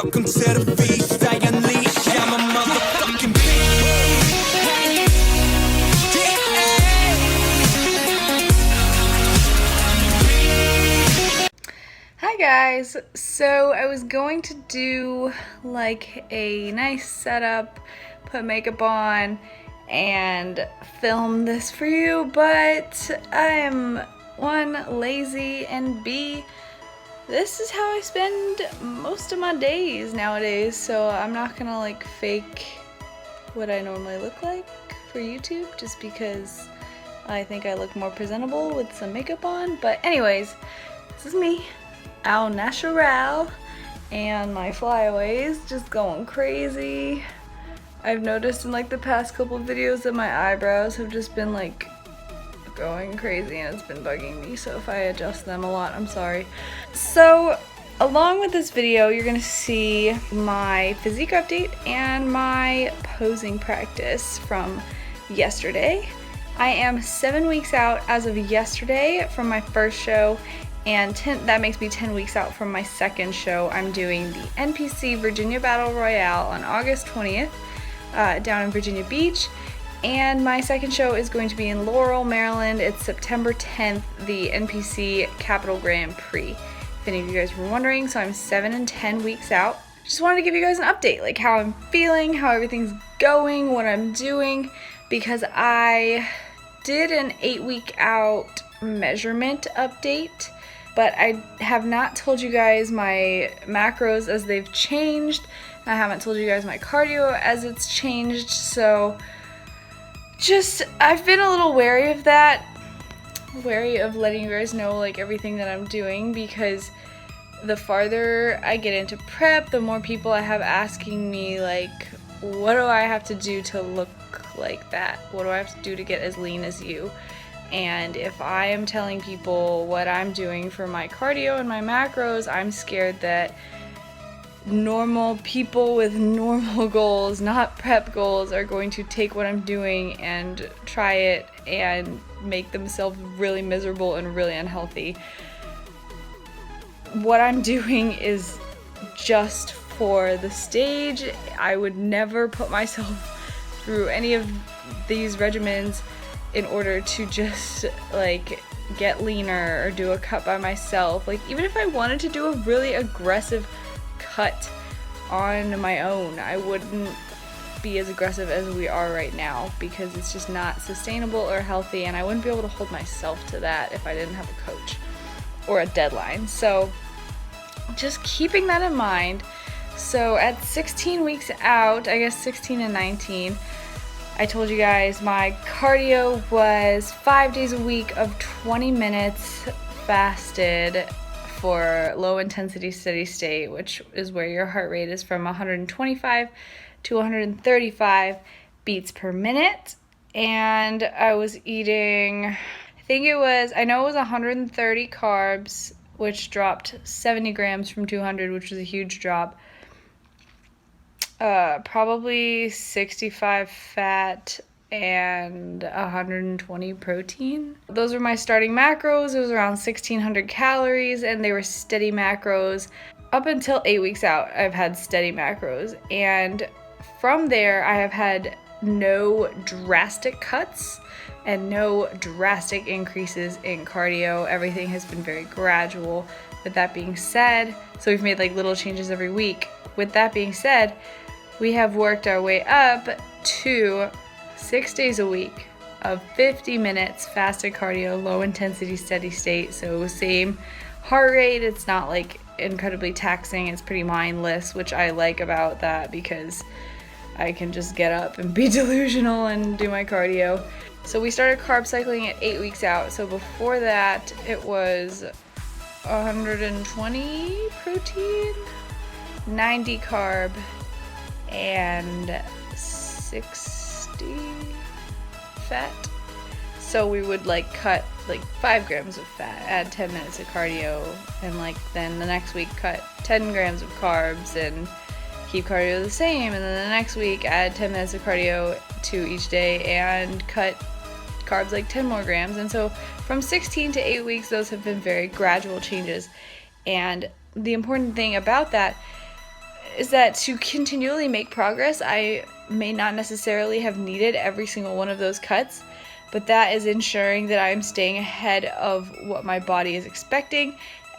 Welcome to the feast, I unleash, I'm a motherfucking beast. Hi guys, so I was going to do like a nice setup, put makeup on, and film this for you, but I am one, lazy, and B, this is how I spend most of my days nowadays, so I'm not gonna like fake what I normally look like for YouTube just because I think I look more presentable with some makeup on. But anyways, this is me, au natural, and my flyaways just going crazy. I've noticed in like the past couple of videos that my eyebrows have just been like going crazy and it's been bugging me, so if I adjust them a lot, I'm sorry. So along with this video, you're gonna see my physique update and my posing practice from yesterday. I am 7 weeks out as of yesterday from my first show, and that makes me 10 weeks out from my second show. I'm doing the NPC Virginia Battle Royale on August 20th down in Virginia Beach, and my second show is going to be in Laurel, Maryland. It's September 10th, the NPC Capital Grand Prix, if any of you guys were wondering. So I'm 7 and 10 weeks out. Just wanted to give you guys an update, like how I'm feeling, how everything's going, what I'm doing, because I did an 8-week out measurement update, but I have not told you guys my macros as they've changed. I haven't told you guys my cardio as it's changed, so I've been a little wary of that, wary of letting you guys know like everything that I'm doing, because the farther I get into prep, the more people I have asking me like, what do I have to do to look like that? What do I have to do to get as lean as you? And if I am telling people what I'm doing for my cardio and my macros, I'm scared that normal people with normal goals, not prep goals, are going to take what I'm doing and try it and make themselves really miserable and really unhealthy. What I'm doing is just for the stage. I would never put myself through any of these regimens in order to just like get leaner or do a cut by myself. Like even if I wanted to do a really aggressive cut on my own, I wouldn't be as aggressive as we are right now, because it's just not sustainable or healthy, and I wouldn't be able to hold myself to that if I didn't have a coach or a deadline. So just keeping that in mind. So at 16 weeks out, I guess 16 and 19, I told you guys my cardio was 5 days a week of 20 minutes fasted for low intensity steady state, which is where your heart rate is from 125 to 135 beats per minute. And I was eating, I know it was 130 carbs, which dropped 70 grams from 200, which was a huge drop. Probably 65 fat and 120 protein. Those were my starting macros. It was around 1600 calories, and they were steady macros. Up until 8 weeks out, I've had steady macros, and from there I have had no drastic cuts and no drastic increases in cardio. Everything has been very gradual. With that being said, so we've made like little changes every week. With that being said, we have worked our way up to 6 days a week of 50 minutes fasted cardio, low intensity steady state. So same heart rate. It's not like incredibly taxing. It's pretty mindless, which I like about that, because I can just get up and be delusional and do my cardio. So we started carb cycling at 8 weeks out. So before that, it was 120 protein, 90 carb, and 60 fat. So we would like cut like 5 grams of fat, add 10 minutes of cardio, and like then the next week cut 10 grams of carbs and keep cardio the same, and then the next week add 10 minutes of cardio to each day and cut carbs like 10 more grams. And so from 16 to 8 weeks, those have been very gradual changes. And the important thing about that is that to continually make progress, I may not necessarily have needed every single one of those cuts, but that is ensuring that I'm staying ahead of what my body is expecting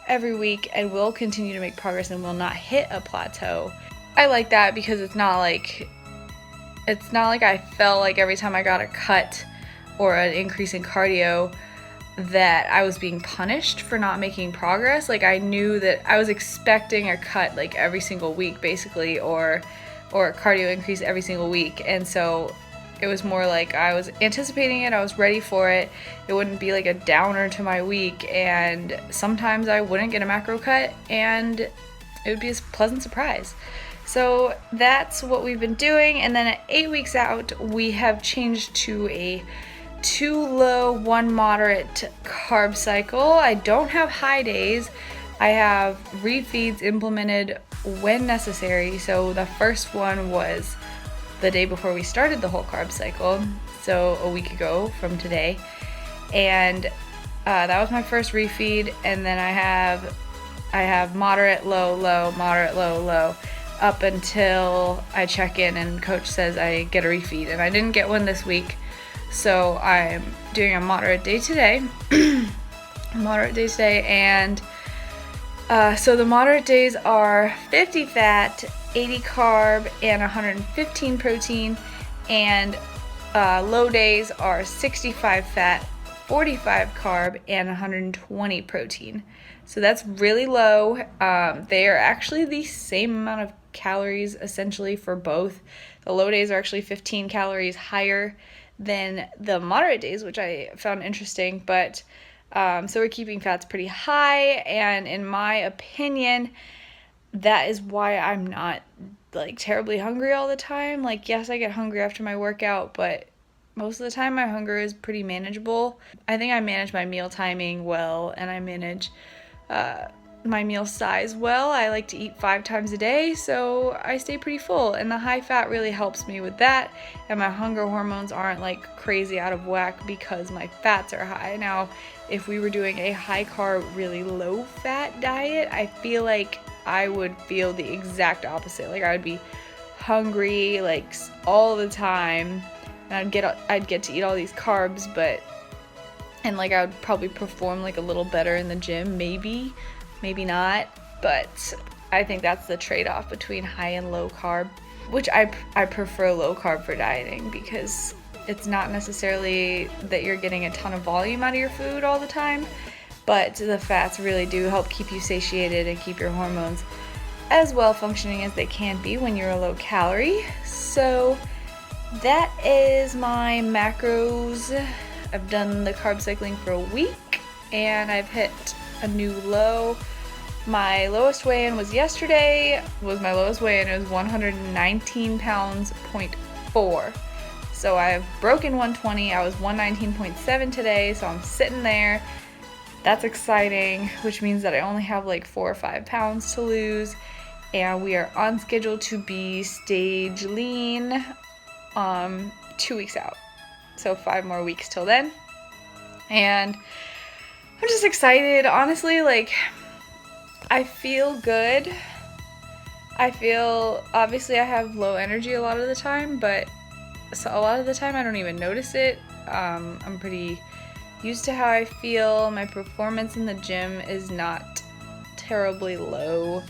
every week and will continue to make progress and will not hit a plateau. I like that because it's not like I felt like every time I got a cut or an increase in cardio that I was being punished for not making progress. Like, I knew that I was expecting a cut like every single week basically, or a cardio increase every single week, and so it was more like I was anticipating it, I was ready for it. It wouldn't be like a downer to my week, and sometimes I wouldn't get a macro cut and it would be a pleasant surprise. So that's what we've been doing, and then at 8 weeks out, we have changed to a 2 low, 1 moderate carb cycle. I don't have high days. I have refeeds implemented when necessary. So the first one was the day before we started the whole carb cycle, so a week ago from today, and that was my first refeed. And then I have moderate, low, low, moderate, low, low, up until I check in and coach says I get a refeed, and I didn't get one this week, so I'm doing a moderate day today. And so the moderate days are 50 fat, 80 carb, and 115 protein, and low days are 65 fat, 45 carb, and 120 protein. So that's really low. They are actually the same amount of calories essentially for both. The low days are actually 15 calories higher than the moderate days, which I found interesting, but so we're keeping fats pretty high, and in my opinion, that is why I'm not like terribly hungry all the time. Like, yes, I get hungry after my workout, but most of the time my hunger is pretty manageable. I think I manage my meal timing well, and I manage my meal size well. I like to eat 5 times a day, so I stay pretty full, and the high fat really helps me with that, and my hunger hormones aren't like crazy out of whack because my fats are high. Now, if we were doing a high carb, really low fat diet, I feel like I would feel the exact opposite. Like, I would be hungry like all the time, and I'd get to eat all these carbs, and like I would probably perform like a little better in the gym, maybe not, but I think that's the trade-off between high and low carb, which I prefer low carb for dieting because it's not necessarily that you're getting a ton of volume out of your food all the time, but the fats really do help keep you satiated and keep your hormones as well functioning as they can be when you're a low calorie. So that is my macros. I've done the carb cycling for a week and I've hit a new low. My lowest weigh-in was yesterday. My lowest weigh-in. It was 119 pounds, 0.4. So I've broken 120. I was 119.7 today, so I'm sitting there. That's exciting, which means that I only have like 4 or 5 pounds to lose, and we are on schedule to be stage lean 2 weeks out. So 5 more weeks till then. And I'm just excited. Honestly, like, I feel good. Obviously I have low energy a lot of the time, but so a lot of the time I don't even notice it. I'm pretty used to how I feel. My performance in the gym is not terribly low.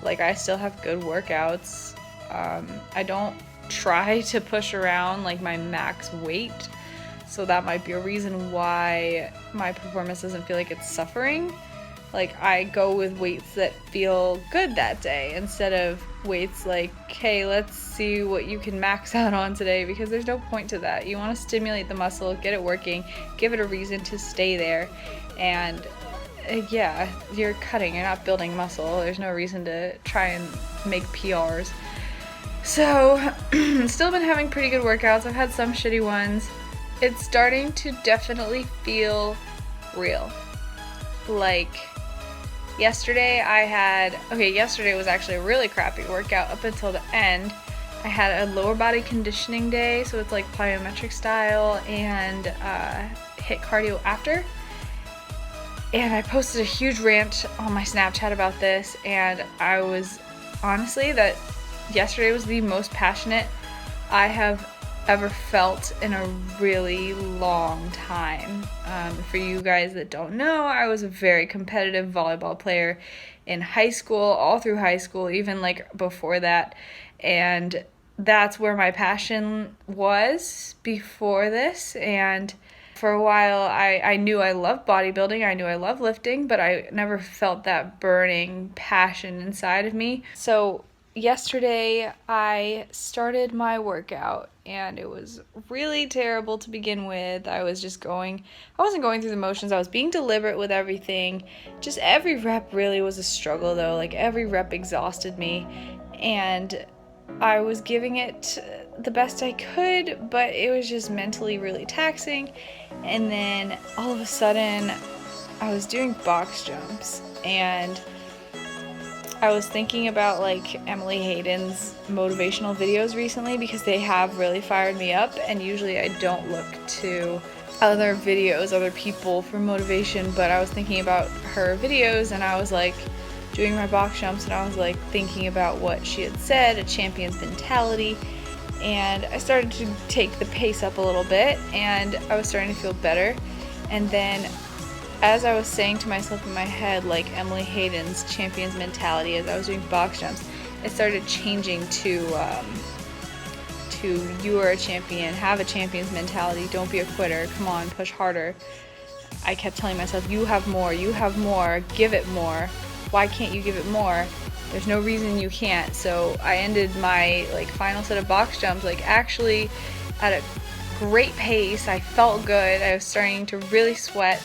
Like, I still have good workouts. I don't try to push around like my max weight, so that might be a reason why my performance doesn't feel like it's suffering. Like, I go with weights that feel good that day instead of weights like, hey, let's see what you can max out on today, because there's no point to that. You want to stimulate the muscle, get it working, give it a reason to stay there, and yeah, you're cutting, you're not building muscle. There's no reason to try and make PRs. So, still been having pretty good workouts. I've had some shitty ones. It's starting to definitely feel real. Like, yesterday yesterday was actually a really crappy workout up until the end. I had a lower body conditioning day, so it's like plyometric style, and hit cardio after. And I posted a huge rant on my Snapchat about this, and I was honestly, that yesterday was the most passionate I have ever felt in a really long time. For you guys that don't know, I was a very competitive volleyball player in high school, all through high school, even like before that. And that's where my passion was before this. And for a while, I knew I loved bodybuilding, I knew I loved lifting, but I never felt that burning passion inside of me. So yesterday, I started my workout, and it was really terrible to begin with. I wasn't going through the motions. I was being deliberate with everything. Just every rep really was a struggle, though. Like, every rep exhausted me, and I was giving it the best I could, but it was just mentally really taxing. And then all of a sudden, I was doing box jumps, and I was thinking about like Emily Hayden's motivational videos recently, because they have really fired me up, and usually I don't look to other videos, other people for motivation, but I was thinking about her videos, and I was like doing my box jumps, and I was like thinking about what she had said, a champion's mentality, and I started to take the pace up a little bit, and I was starting to feel better. And then as I was saying to myself in my head, like Emily Hayden's champion's mentality, as I was doing box jumps, it started changing to you are a champion, have a champion's mentality, don't be a quitter, come on, push harder. I kept telling myself, you have more, give it more. Why can't you give it more? There's no reason you can't. So I ended my like final set of box jumps like actually at a great pace. I felt good. I was starting to really sweat.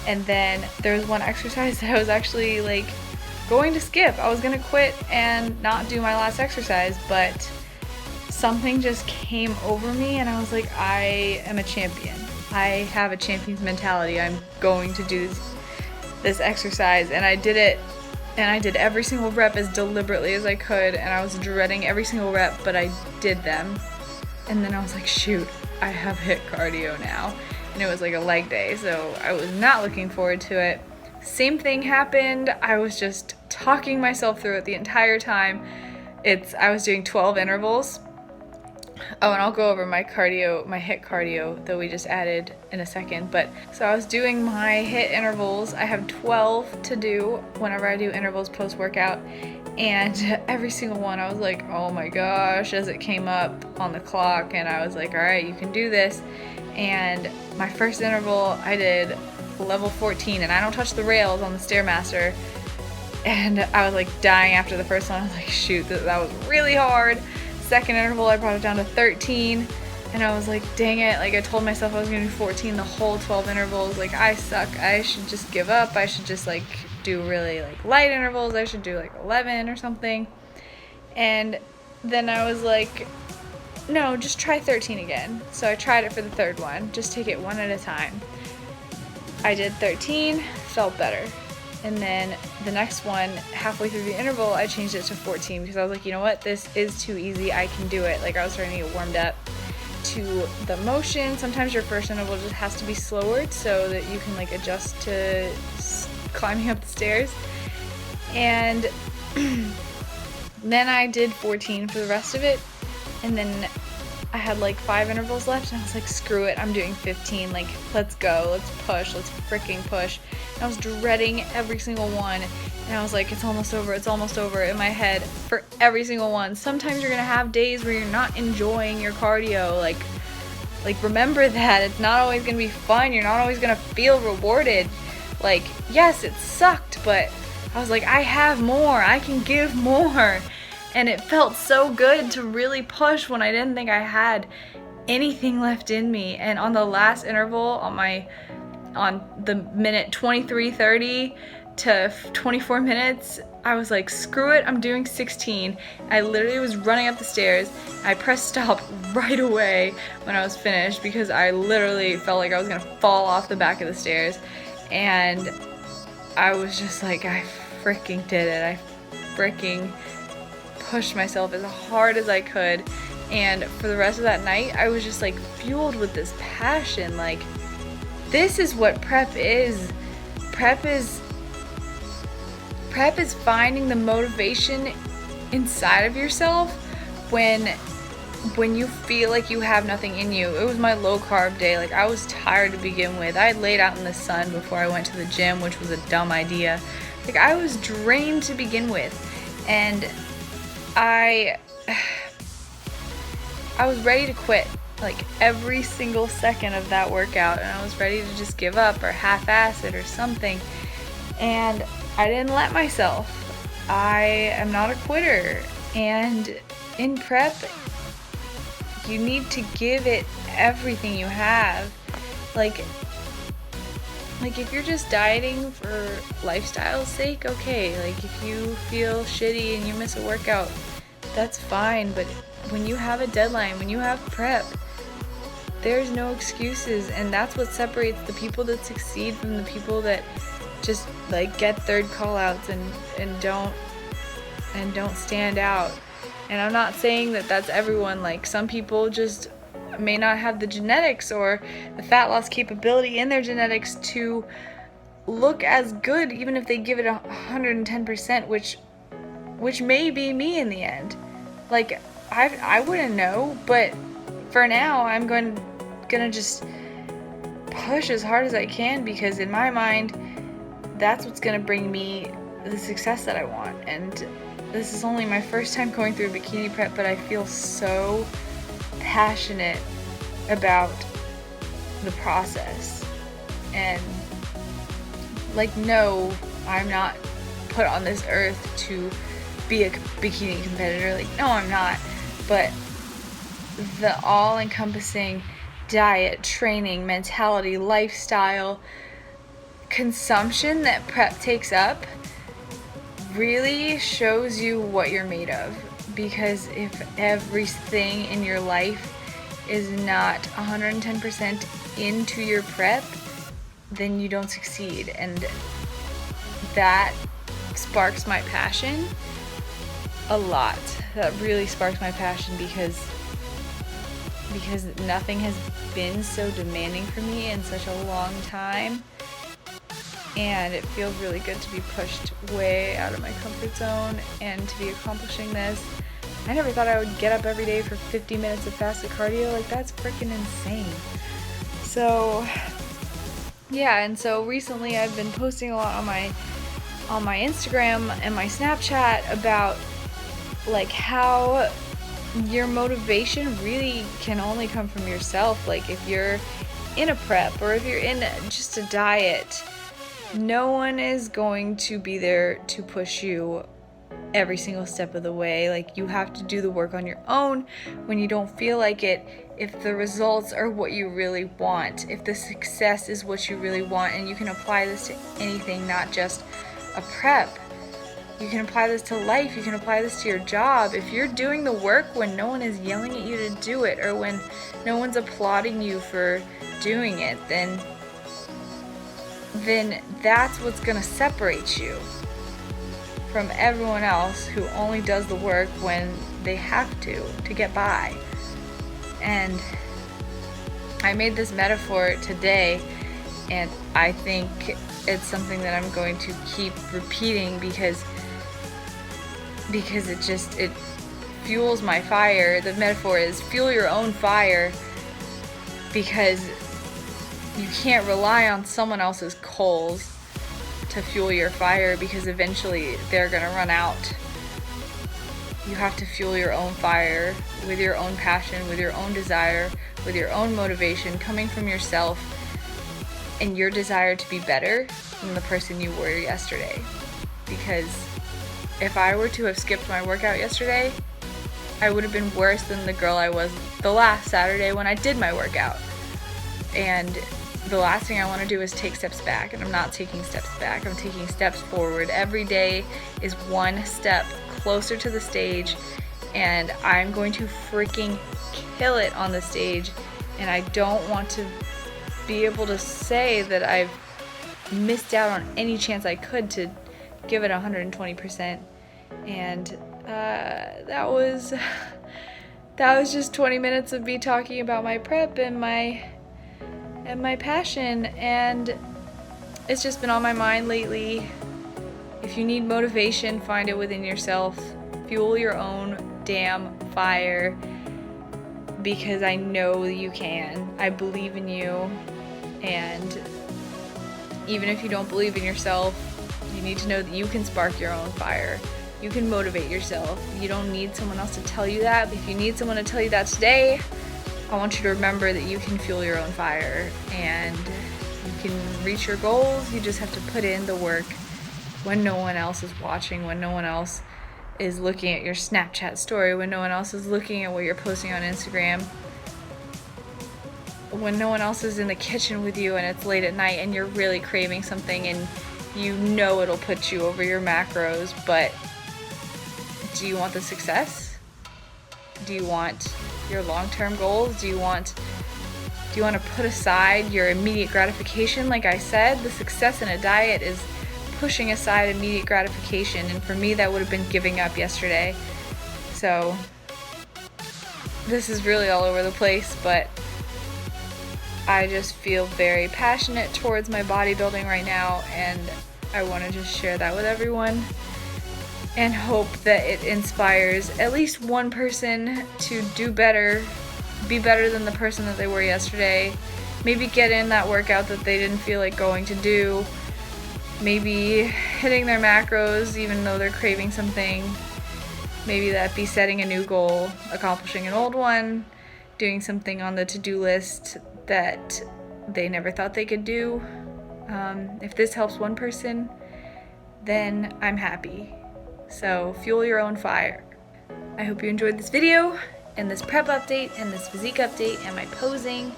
And then there was one exercise that I was actually like going to skip. I was gonna quit and not do my last exercise, but something just came over me, and I was like, I am a champion. I have a champion's mentality. I'm going to do this exercise. And I did it, and I did every single rep as deliberately as I could, and I was dreading every single rep, but I did them. And then I was like, shoot, I have HIIT cardio now. And it was like a leg day, so I was not looking forward to it. Same thing happened. I was just talking myself through it the entire time. I was doing 12 intervals. Oh, and I'll go over my cardio, my HIIT cardio that we just added in a second. But so I was doing my HIIT intervals. I have 12 to do whenever I do intervals post-workout. And every single one, I was like, oh my gosh, as it came up on the clock. And I was like, all right, you can do this. And my first interval, I did level 14, and I don't touch the rails on the Stairmaster. And I was like dying after the first one. I was like, shoot, that was really hard. Second interval, I brought it down to 13, and I was like, dang it. Like, I told myself I was gonna do 14 the whole 12 intervals. Like, I suck. I should just give up. I should just like do really like light intervals. I should do like 11 or something. And then I was like, no, just try 13 again. So I tried it for the third one. Just take it one at a time. I did 13, felt better. And then the next one, halfway through the interval, I changed it to 14 because I was like, you know what, this is too easy, I can do it. Like, I was starting to get warmed up to the motion. Sometimes your first interval just has to be slower so that you can like adjust to climbing up the stairs. And then I did 14 for the rest of it. And then I had like 5 intervals left, and I was like, screw it, I'm doing 15, like, let's go, let's push, let's freaking push. And I was dreading every single one, and I was like, it's almost over in my head for every single one. Sometimes you're gonna have days where you're not enjoying your cardio, like remember that, it's not always gonna be fun, you're not always gonna feel rewarded. Like, yes, it sucked, but I was like, I have more, I can give more. And it felt so good to really push when I didn't think I had anything left in me. And on the last interval, on the minute 23:30 to 24 minutes, I was like, screw it, I'm doing 16. I literally was running up the stairs. I pressed stop right away when I was finished because I literally felt like I was gonna fall off the back of the stairs. And I was just like, I freaking did it. I freaking pushed myself as hard as I could. And for the rest of that night, I was just like fueled with this passion. Like, this is what prep is. Prep is finding the motivation inside of yourself when you feel like you have nothing in you. It was my low carb day. Like, I was tired to begin with. I had laid out in the sun before I went to the gym, which was a dumb idea. Like, I was drained to begin with, and I was ready to quit, like, every single second of that workout, and I was ready to just give up or half-ass it or something, and I didn't let myself. I am not a quitter, and in prep, you need to give it everything you have. Like if you're just dieting for lifestyle's sake, okay. Like, if you feel shitty and you miss a workout, that's fine. But when you have a deadline, when you have prep, there's no excuses. And that's what separates the people that succeed from the people that just, like, get third call outs and don't stand out. And I'm not saying that that's everyone. Like, some people just may not have the genetics or the fat loss capability in their genetics to look as good, even if they give it 110%, which may be me in the end. Like, I wouldn't know, but for now, I'm gonna just push as hard as I can, because in my mind, that's what's gonna bring me the success that I want. And this is only my first time going through a bikini prep, but I feel so passionate about the process. And, like, no, I'm not put on this earth to be a bikini competitor. Like, no, I'm not. But the all-encompassing diet, training, mentality, lifestyle, consumption that prep takes up really shows you what you're made of. Because if everything in your life is not 110% into your prep, then you don't succeed. And that sparks my passion a lot. That really sparks my passion, because nothing has been so demanding for me in such a long time. And it feels really good to be pushed way out of my comfort zone and to be accomplishing this. I never thought I would get up every day for 50 minutes of fasted cardio. Like, that's freaking insane. So, yeah, and so recently I've been posting a lot on my Instagram and my Snapchat about, like, how your motivation really can only come from yourself. Like, if you're in a prep or if you're in just a diet, no one is going to be there to push you every single step of the way. Like, you have to do the work on your own when you don't feel like it, if the results are what you really want, if the success is what you really want. And you can apply this to anything, not just a prep. You can apply this to life. You can apply this to your job. If you're doing the work when no one is yelling at you to do it, or when no one's applauding you for doing it, then that's what's gonna separate you from everyone else who only does the work when they have to get by. And I made this metaphor today, and I think it's something that I'm going to keep repeating because it fuels my fire. The metaphor is fuel your own fire, because you can't rely on someone else's coals to fuel your fire, because eventually they're gonna run out. You have to fuel your own fire with your own passion, with your own desire, with your own motivation, coming from yourself and your desire to be better than the person you were yesterday. Because if I were to have skipped my workout yesterday, I would have been worse than the girl I was the last Saturday when I did my workout. And the last thing I want to do is take steps back, and I'm not taking steps back. I'm taking steps forward. Every day is one step closer to the stage, and I'm going to freaking kill it on the stage. And I don't want to be able to say that I've missed out on any chance I could to give it 120%. And that was just 20 minutes of me talking about my prep and my passion, and it's just been on my mind lately. If you need motivation, find it within yourself. Fuel your own damn fire because I know you can. I believe in you, and even if you don't believe in yourself, you need to know that you can spark your own fire. You can motivate yourself. You don't need someone else to tell you that. But if you need someone to tell you that today, I want you to remember that you can fuel your own fire and you can reach your goals. You just have to put in the work when no one else is watching, when no one else is looking at your Snapchat story, when no one else is looking at what you're posting on Instagram, when no one else is in the kitchen with you and it's late at night and you're really craving something and you know it'll put you over your macros, but do you want the success? Do you want your long-term goals? Do you want to put aside your immediate gratification? Like I said, the success in a diet is pushing aside immediate gratification, and for me that would have been giving up yesterday. So this is really all over the place, but I just feel very passionate towards my bodybuilding right now, and I want to just share that with everyone and hope that it inspires at least one person to do better, be better than the person that they were yesterday. Maybe get in that workout that they didn't feel like going to do. Maybe hitting their macros even though they're craving something. Maybe that be setting a new goal, accomplishing an old one, doing something on the to-do list that they never thought they could do. If this helps one person, then I'm happy. So fuel your own fire. I hope you enjoyed this video and this prep update and this physique update and my posing.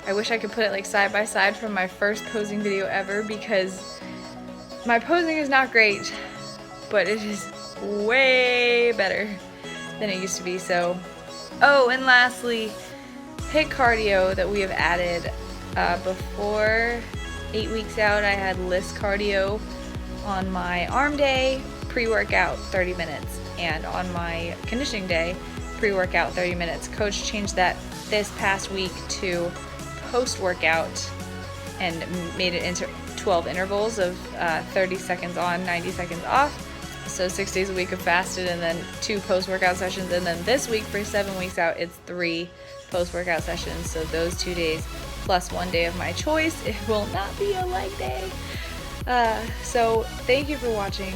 I wish I could put it like side by side from my first posing video ever, because my posing is not great, but it is way better than it used to be. So, oh, and lastly, HIIT cardio that we have added. Before 8 weeks out, I had list cardio on my arm day, pre-workout 30 minutes, and on my conditioning day, pre-workout 30 minutes. Coach changed that this past week to post-workout and made it into 12 intervals of 30 seconds on, 90 seconds off. So 6 days a week of fasted and then 2 post-workout sessions, and then this week for 7 weeks out, it's 3 post-workout sessions. So those 2 days plus 1 day of my choice. It will not be a leg day. So thank you for watching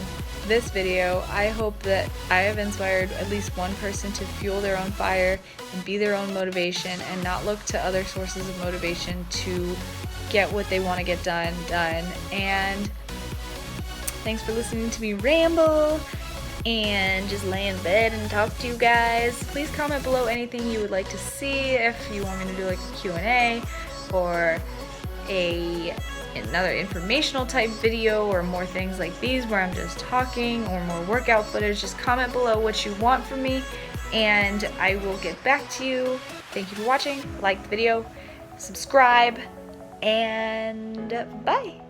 this video. I hope that I have inspired at least one person to fuel their own fire and be their own motivation and not look to other sources of motivation to get what they want to get done. And thanks for listening to me ramble and just lay in bed and talk to you guys. Please comment below anything you would like to see, if you want me to do like a Q&A or another informational type video or more things like these where I'm just talking, or more workout footage. Just comment below what you want from me and I will get back to you. Thank you for watching. Like the video, subscribe, and bye.